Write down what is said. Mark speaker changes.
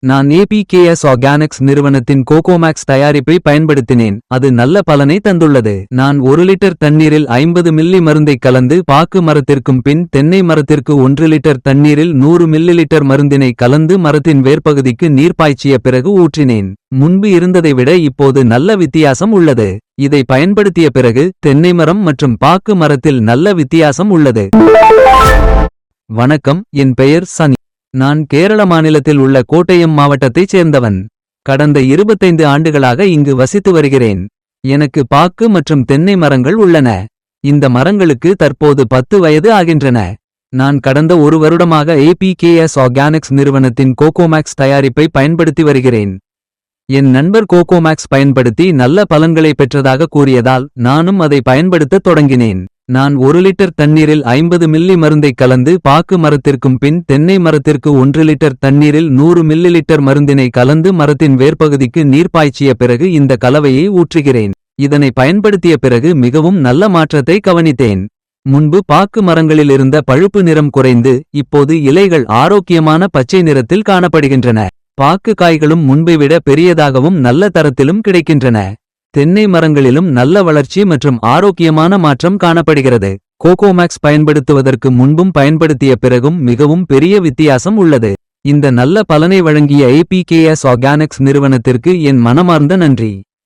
Speaker 1: நான் APKS organics நிறுவனத்தின் கோகோமேக்ஸ் தயாரிப்பை பயன்படுத்தினேன். அது நல்ல பலனை தந்துள்ளது. நான் 1 லிட்டர் தண்ணீரில் 50 மில்லி மருந்தை கலந்து பாக்கு மரத்திற்கும் பின் தென்னை மரத்திற்கு 1 லிட்டர் தண்ணீரில் 100 மில்லிலிட்டர் மருந்தினை கலந்து மரத்தின் வேர்ப்பகுதிக்கு நீர் பாய்ச்சிய பிறகு ஊற்றினேன். முன்பு இருந்ததை விட இப்போது நல்ல வித்தியாசம் உள்ளது. இதை பயன்படுத்திய பிறகு தென்னை மரம் மற்றும் பாக்கு மரத்தில் நல்ல வித்தியாசம் உள்ளது. வணக்கம், என் பெயர் சனி. நான் கேரள மாநிலத்தில் உள்ள கோட்டயம் மாவட்டத்தைச் சேர்ந்தவன். கடந்த 25 ஆண்டுகளாக இங்கு வசித்து வருகிறேன். எனக்கு பாக்கு மற்றும் தென்னை மரங்கள் உள்ளன. இந்த மரங்களுக்கு தற்போது 10 வயது ஆகின்றன. நான் கடந்த 1 வருடமாக APKS ஆர்கானிக்ஸ் நிறுவனத்தின் கோகோமேக்ஸ் தயாரிப்பை பயன்படுத்தி வருகிறேன். என் நண்பர் கோகோமேக்ஸ் பயன்படுத்தி நல்ல பலன்களை பெற்றதாக கூறியதால் நானும் அதை பயன்படுத்தத் தொடங்கினேன். நான் 1 லிட்டர் தண்ணீரில் 50 மில்லி மருந்தை கலந்து பாக்கு மரத்திற்கும் பின் தென்னை மரத்திற்கு 1 லிட்டர் தண்ணீரில் 100 மில்லிலிட்டர் மருந்தினை கலந்து மரத்தின் வேர்ப்பகுதிக்கு நீர் பாய்ச்சிய பிறகு இந்த கலவையை ஊற்றுகிறேன். இதனை பயன்படுத்திய பிறகு மிகவும் நல்ல மாற்றத்தை கவனித்தேன். முன்பு பாக்கு மரங்களில் இருந்த பழுப்பு நிறம் குறைந்து இப்போது இலைகள் ஆரோக்கியமான பச்சை நிறத்தில் காணப்படுகின்றன. பாக்கு காய்களும் முன்பை விட பெரியதாகவும் நல்ல தரத்திலும் கிடைக்கின்றன. தென்னை மரங்களிலும் நல்ல வளர்ச்சி மற்றும் ஆரோக்கியமான மாற்றம் காணப்படுகிறது. கோகோமேக்ஸ் பயன்படுத்துவதற்கு முன்பும் பயன்படுத்திய பிறகும் மிகவும் பெரிய வித்தியாசம் உள்ளது. இந்த நல்ல பலனை வழங்கிய APKS ஆர்கானிக்ஸ் நிறுவனத்திற்கு என் மனமார்ந்த நன்றி.